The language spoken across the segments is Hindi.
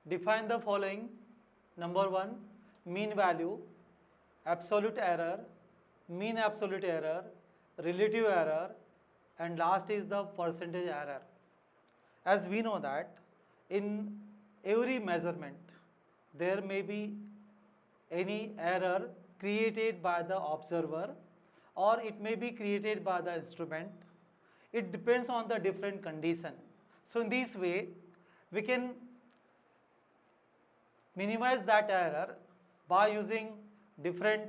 Define the following. Number 1, mean value, absolute error, mean absolute error, relative error, and last is the percentage error. As we know that in every measurement there may be any error created by the observer or it may be created by the instrument. It depends on the different condition. So in this way we can minimize that error by using different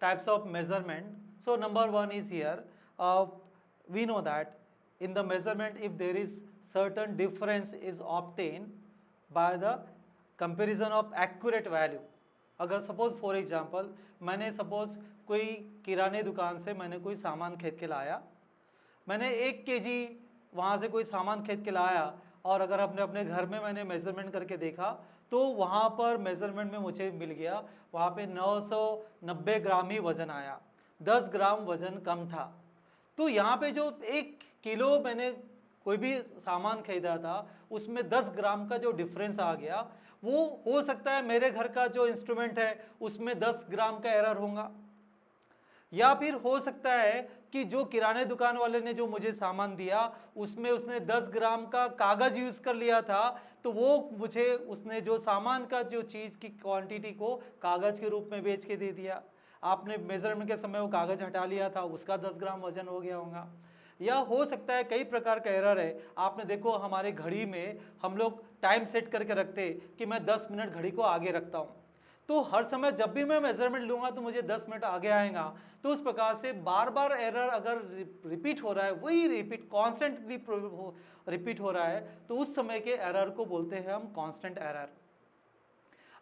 types of measurement. So number 1 is here, we know that in the measurement if there is certain difference is obtained by the comparison of accurate value. अगर सपोज फॉर एग्जांपल मैंने सपोज कोई किराने दुकान से मैंने कोई सामान खरीद के लाया, मैंने 1 केजी वहाँ से कोई सामान खरीद के लाया और अगर अपने घर में मैंने मेजरमेंट करके देखा तो वहाँ पर मेजरमेंट में मुझे मिल गया वहाँ पे 990 ग्राम ही वज़न आया, 10 ग्राम वज़न कम था। तो यहाँ पे जो 1 किलो मैंने कोई भी सामान खरीदा था उसमें 10 ग्राम का जो डिफरेंस आ गया, वो हो सकता है मेरे घर का जो इंस्ट्रूमेंट है उसमें 10 ग्राम का एरर होगा, या फिर हो सकता है कि जो किराने दुकान वाले ने जो मुझे सामान दिया उसमें उसने 10 ग्राम का कागज यूज कर लिया था, तो वो मुझे उसने जो सामान का जो चीज की क्वांटिटी को कागज के रूप में बेच के दे दिया। आपने मेजरमेंट के समय वो कागज हटा लिया था, उसका 10 ग्राम वजन हो गया होगा। या हो सकता है कई प्रकार का एरर है। आपने देखो हमारे घड़ी में हम लोग टाइम सेट करके रखते कि मैं 10 मिनट घड़ी को आगे रखता हूँ, तो हर समय जब भी मैं मेजरमेंट लूँगा तो मुझे 10 मिनट आगे आएगा। तो उस प्रकार से बार बार एरर अगर रिपीट हो रहा है, वही रिपीट कॉन्स्टेंटली रिपीट हो रहा है, तो उस समय के एरर को बोलते हैं हम कांस्टेंट एरर।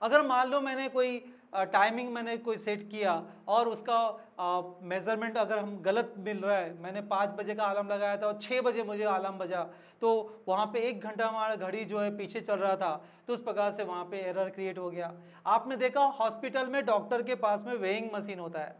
अगर मान लो मैंने कोई टाइमिंग मैंने कोई सेट किया और उसका मेजरमेंट अगर हम गलत मिल रहा है, मैंने 5 बजे का अलार्म लगाया था और 6 बजे मुझे अलार्म बजा, तो वहाँ पे 1 घंटा हमारा घड़ी जो है पीछे चल रहा था, तो उस प्रकार से वहाँ पे एरर क्रिएट हो गया। आपने देखा हॉस्पिटल में डॉक्टर के पास में वेइंग मशीन होता है,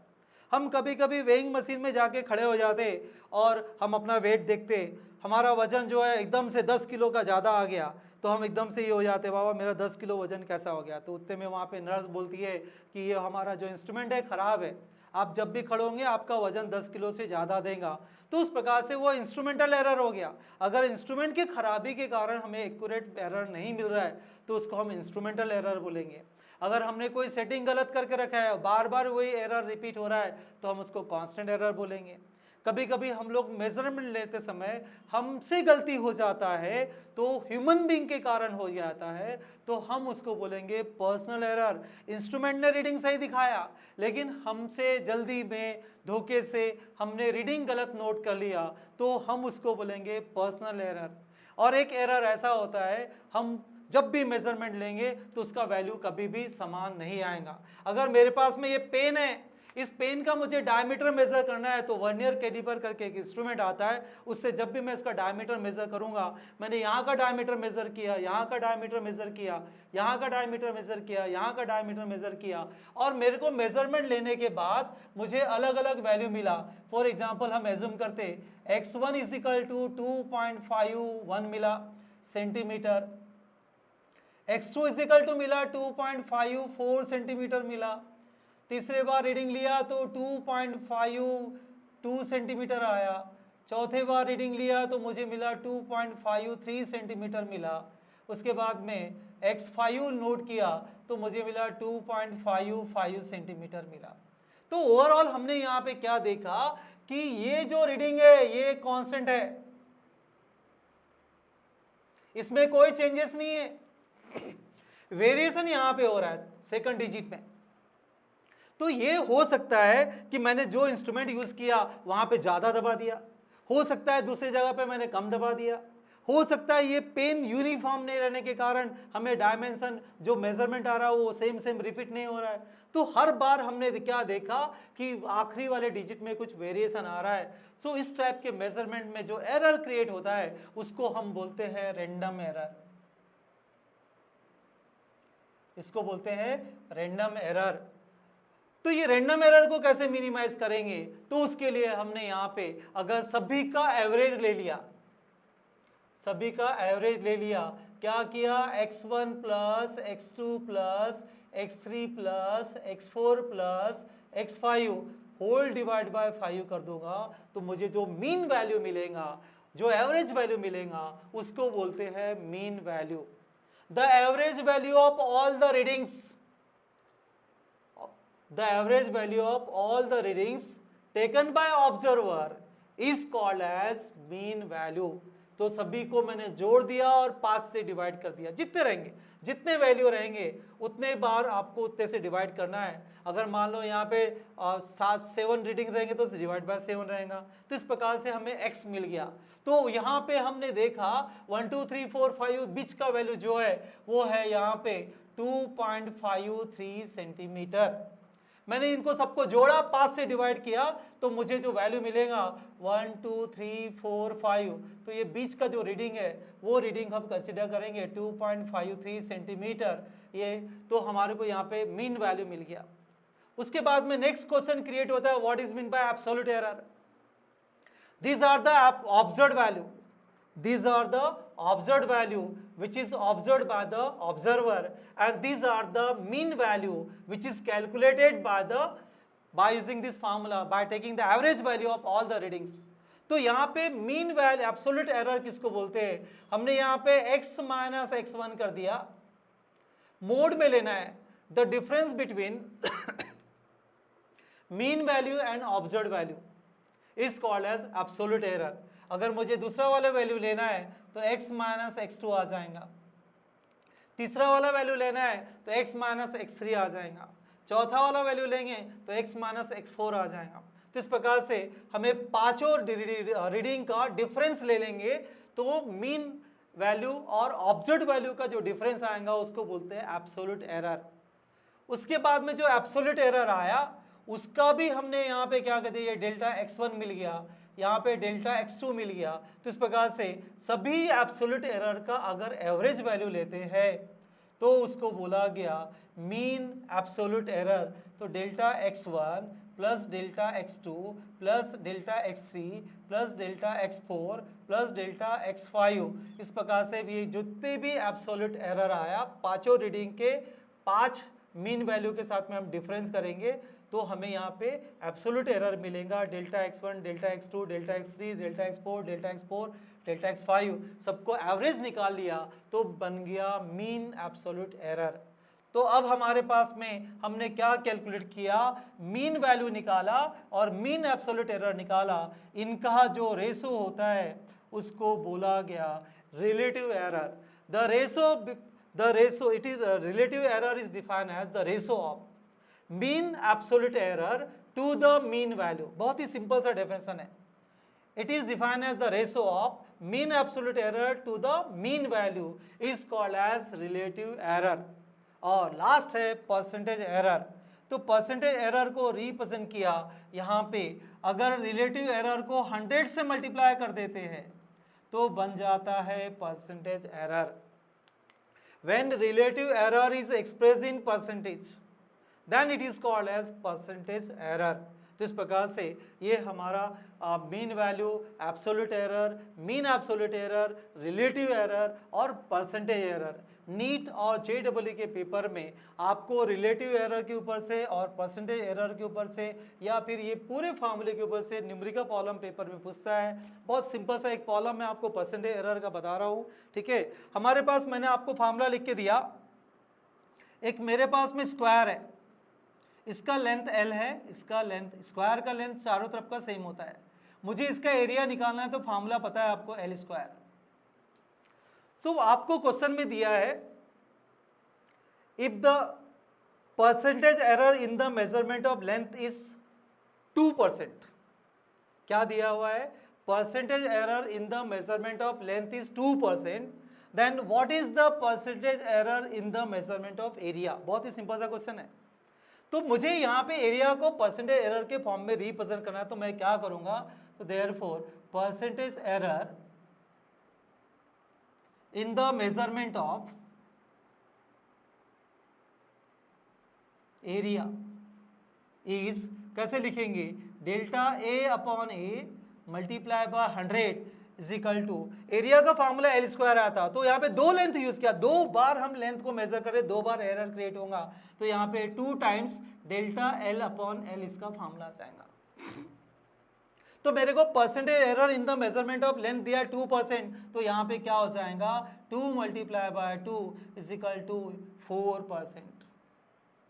हम कभी कभी वेइंग मशीन में जाके खड़े हो जाते और हम अपना वेट देखते, हमारा वजन जो है एकदम से 10 किलो का ज़्यादा आ गया, तो हम एकदम से ये हो जाते बाबा मेरा 10 किलो वजन कैसा हो गया। तो उतने में वहाँ पे नर्स बोलती है कि ये हमारा जो इंस्ट्रूमेंट है ख़राब है, आप जब भी खड़े होंगे आपका वजन 10 किलो से ज़्यादा देगा। तो उस प्रकार से वो इंस्ट्रूमेंटल एरर हो गया। अगर इंस्ट्रूमेंट की खराबी के कारण हमें एक्यूरेट एरर नहीं मिल रहा है तो उसको हम इंस्ट्रूमेंटल एरर बोलेंगे। अगर हमने कोई सेटिंग गलत करके रखा है, बार बार वही एरर रिपीट हो रहा है, तो हम उसको कांस्टेंट एरर बोलेंगे। कभी कभी हम लोग मेजरमेंट लेते समय हमसे गलती हो जाता है, तो ह्यूमन बीइंग के कारण हो जाता है, तो हम उसको बोलेंगे पर्सनल एरर। इंस्ट्रूमेंट ने रीडिंग सही दिखाया लेकिन हमसे जल्दी में धोखे से हमने रीडिंग गलत नोट कर लिया, तो हम उसको बोलेंगे पर्सनल एरर। और एक एरर ऐसा होता है, हम जब भी मेजरमेंट लेंगे तो उसका वैल्यू कभी भी समान नहीं आएगा। अगर मेरे पास में ये पेन है, इस पेन का मुझे डायमीटर मेजर करना है, तो वर्नियर कैलिपर करके एक इंस्ट्रूमेंट आता है, उससे जब भी मैं इसका डायमीटर मेजर करूंगा, मैंने यहाँ का डायमीटर मेजर किया, यहाँ का डायमीटर मेजर किया, यहाँ का डायमीटर मेजर किया, यहाँ का डायमीटर मेजर किया, और मेरे को मेजरमेंट लेने के बाद मुझे अलग अलग वैल्यू मिला। फॉर एग्जाम्पल हम एज्यूम करते x1 इजिकल टू 2.51 मिला सेंटीमीटर, x2 इजिकल टू मिला 2.54 सेंटीमीटर मिला, तीसरे बार रीडिंग लिया तो 2.52 सेंटीमीटर आया, चौथे बार रीडिंग लिया तो मुझे मिला 2.53 सेंटीमीटर मिला, उसके बाद में x5 नोट किया तो मुझे मिला 2.55 सेंटीमीटर मिला। तो ओवरऑल हमने यहाँ पे क्या देखा कि ये जो रीडिंग है ये कांस्टेंट है, इसमें कोई चेंजेस नहीं है, वेरिएशन यहाँ पे हो रहा है सेकंड डिजिट में। तो ये हो सकता है कि मैंने जो इंस्ट्रूमेंट यूज किया वहां पे ज्यादा दबा दिया, हो सकता है दूसरी जगह पे मैंने कम दबा दिया, हो सकता है ये पेन यूनिफॉर्म नहीं रहने के कारण हमें डायमेंशन जो मेजरमेंट आ रहा है वो सेम रिपीट नहीं हो रहा है। तो हर बार हमने क्या देखा कि आखिरी वाले डिजिट में कुछ वेरिएशन आ रहा है। सो इस टाइप के मेजरमेंट में जो एरर क्रिएट होता है उसको हम बोलते हैं रैंडम एरर, इसको बोलते हैं रैंडम एरर। तो ये रैंडम एरर को कैसे मिनिमाइज करेंगे, तो उसके लिए हमने यहाँ पे अगर सभी का एवरेज ले लिया, सभी का एवरेज ले लिया, क्या किया, x1 plus x2 plus x3 plus x4 plus x5 whole divide by 5 कर दूंगा, तो मुझे जो मीन वैल्यू मिलेगा, जो एवरेज वैल्यू मिलेगा, उसको बोलते हैं mean value. The average value of all the readings, the average value of all the readings taken by observer is called as mean value। तो सभी को मैंने जोड़ दिया और 5 से डिवाइड कर दिया, जितने रहेंगे, जितने वैल्यू रहेंगे उतने बार आपको उतने से डिवाइड करना है। अगर मान लो यहाँ पे 7 रीडिंग रहेंगे तो डिवाइड बाय 7 रहेगा। तो इस प्रकार से हमें x मिल गया। तो यहाँ पे हमने देखा 1 2 3 4 5 बीच का वैल्यू जो है वो है यहाँ पे 2.53 सेंटीमीटर। मैंने इनको सबको जोड़ा, 5 से डिवाइड किया, तो मुझे जो वैल्यू मिलेगा 1 2 3 4 5, तो ये बीच का जो रीडिंग है वो रीडिंग हम कंसिडर करेंगे 2.53 सेंटीमीटर। ये तो हमारे को यहाँ पे मीन वैल्यू मिल गया। उसके बाद में नेक्स्ट क्वेश्चन क्रिएट होता है, what is mean by absolute error. These are the observed value, these are the observed value which is observed by the observer, and these are the mean value which is calculated by using this formula, by taking the average value of all the readings। तो यहाँ पे मीन वैल्यू एब्सोल्यूट एरर किसको बोलते हैं, हमने यहाँ पे x माइनस x1 कर दिया। मोड में लेना है, the difference between mean value and observed value is called as absolute error. अगर मुझे दूसरा वाला वैल्यू लेना है तो x माइनस x2 आ जाएगा, तीसरा वाला वैल्यू लेना है तो x माइनस x3 आ जाएगा, चौथा वाला वैल्यू लेंगे तो x माइनस x4 आ जाएगा। तो इस प्रकार से हमें पांचों रीडिंग का डिफरेंस ले लेंगे, तो मीन वैल्यू और ऑब्जर्व्ड वैल्यू का जो डिफरेंस आएगा उसको बोलते हैं एब्सोल्यूट एरर। उसके बाद में जो एब्सोल्यूट एरर आया उसका भी हमने यहाँ पे क्या कहते हैं, डेल्टा x1 मिल गया, यहाँ पे डेल्टा x2 मिल गया। तो इस प्रकार से सभी एब्सोल्यूट एरर का अगर एवरेज वैल्यू लेते हैं तो उसको बोला गया मीन एब्सोल्यूट एरर। तो delta x1 plus delta x2 plus delta x3 plus delta x4 plus delta x5, इस प्रकार से भी जितने भी एब्सोल्यूट एरर आया पांचों रीडिंग के 5 मीन वैल्यू के साथ में हम डिफरेंस करेंगे, तो हमें यहाँ पे एब्सोल्यूट एरर मिलेगा delta x1, delta x2, delta x3, delta x4, delta x4, delta x5, सबको एवरेज निकाल लिया तो बन गया मीन एब्सोल्यूट एरर। तो अब हमारे पास में हमने क्या कैलकुलेट किया, मीन वैल्यू निकाला और मीन एब्सोल्यूट एरर निकाला। इनका जो रेशो होता है उसको बोला गया relative error. The ratio, it is a relative error is defined as the ratio of mean absolute error to the mean value। बहुत ही सिंपल सा डेफिनेशन है। It is defined as the ratio of mean absolute error to the mean value is called as relative error। और लास्ट है परसेंटेज एरर। तो परसेंटेज एरर को रिप्रेजेंट किया यहाँ पे, अगर रिलेटिव एरर को 100 से मल्टीप्लाई कर देते हैं तो बन जाता है percentage error. When relative error is expressed in percentage, then it is called as percentage error। तो इस प्रकार से ये हमारा mean value, absolute error, mean absolute error, relative error और परसेंटेज एरर, नीट और JEE के पेपर में आपको रिलेटिव एरर के ऊपर से और परसेंटेज एरर के ऊपर से या फिर ये पूरे फार्मूले के ऊपर से न्यूमेरिकल प्रॉब्लम पेपर में पूछता है। बहुत सिंपल सा एक प्रॉब्लम मैं आपको परसेंटेज एरर का बता रहा हूँ, ठीक है। हमारे पास मैंने आपको फार्मूला लिख के दिया, एक मेरे पास में स्क्वायर है, इसका लेंथ L है, इसका लेंथ, स्क्वायर का लेंथ चारों तरफ का सेम होता है। मुझे इसका एरिया निकालना है तो फार्मूला पता है आपको, L स्क्वायर। तो आपको क्वेश्चन में दिया है, if the percentage error in the measurement of length is 2%, क्या दिया हुआ है, percentage error in the measurement of length is 2%, then what is the percentage error in the measurement of area. बहुत ही सिंपल सा क्वेश्चन है। तो मुझे यहाँ पे एरिया को परसेंटेज एरर के फॉर्म में रिप्रेजेंट करना है, तो मैं क्या करूंगा, तो therefore percentage error in the measurement of area is, कैसे लिखेंगे, delta A upon A multiply by 100 is equal to, area का फॉर्मूला एल स्क्वायर आया था, तो यहाँ पे 2 लेंथ यूज किया, 2 बार हम लेंथ को मेजर करें, 2 बार एरर क्रिएट होगा, तो यहाँ पे 2 times delta L upon L इसका फॉर्मूला आ जाएगा। तो मेरे को percentage error in the measurement of length दिया 2%, तो यहाँ पे क्या हो जाएगा 2 multiply by 2 is equal to 4%।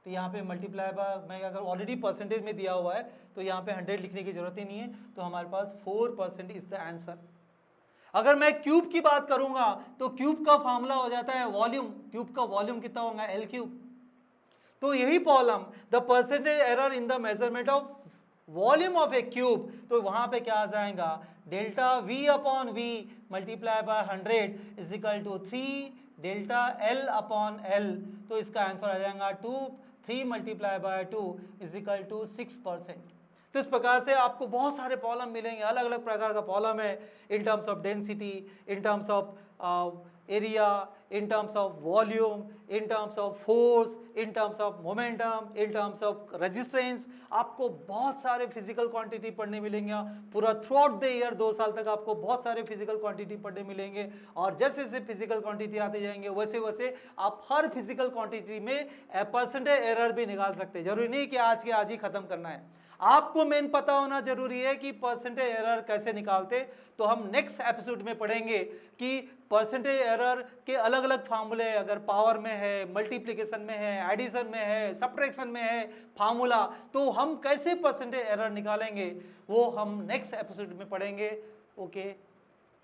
तो यहाँ पे मल्टीप्लाई बाय, मैं अगर ऑलरेडी परसेंटेज में दिया हुआ है तो यहाँ पे 100 लिखने की जरूरत ही नहीं है, तो हमारे पास 4% इज द आंसर। अगर मैं क्यूब की बात करूंगा तो क्यूब का फॉर्मूला हो जाता है वॉल्यूम, क्यूब का वॉल्यूम कितना होगा एल क्यूब। तो यही problem, the percentage error in the measurement of volume of a cube, तो वहां पे क्या आ जाएगा delta V upon V multiply by 100 is equal to 3 delta L upon L, तो इसका आंसर आ जाएगा 3 multiply by 2 is equal to 6%। तो इस प्रकार से आपको बहुत सारे प्रॉब्लम मिलेंगे, अलग अलग प्रकार का प्रॉब्लम है, in terms of density, in terms of area, in terms of volume, in terms of force, in terms of momentum, in terms of resistance. आपको बहुत सारे फिजिकल क्वांटिटी पढ़ने मिलेंगे पूरा थ्रू आउट द ईयर, 2 साल तक आपको बहुत सारे फिजिकल क्वांटिटी पढ़ने मिलेंगे, और जैसे जैसे फिजिकल क्वांटिटी आते जाएंगे वैसे वैसे आप हर फिजिकल क्वांटिटी में परसेंटेज एरर भी निकाल सकते हैं। जरूरी नहीं कि आज के आज ही खत्म करना है, आपको मेन पता होना जरूरी है कि परसेंटेज एरर कैसे निकालते। तो हम नेक्स्ट एपिसोड में पढ़ेंगे कि परसेंटेज एरर के अलग अलग फार्मूले, अगर पावर में है, मल्टीप्लिकेशन में है, एडिशन में है, सब्ट्रैक्शन में है फार्मूला, तो हम कैसे परसेंटेज एरर निकालेंगे वो हम नेक्स्ट एपिसोड में पढ़ेंगे। ओके।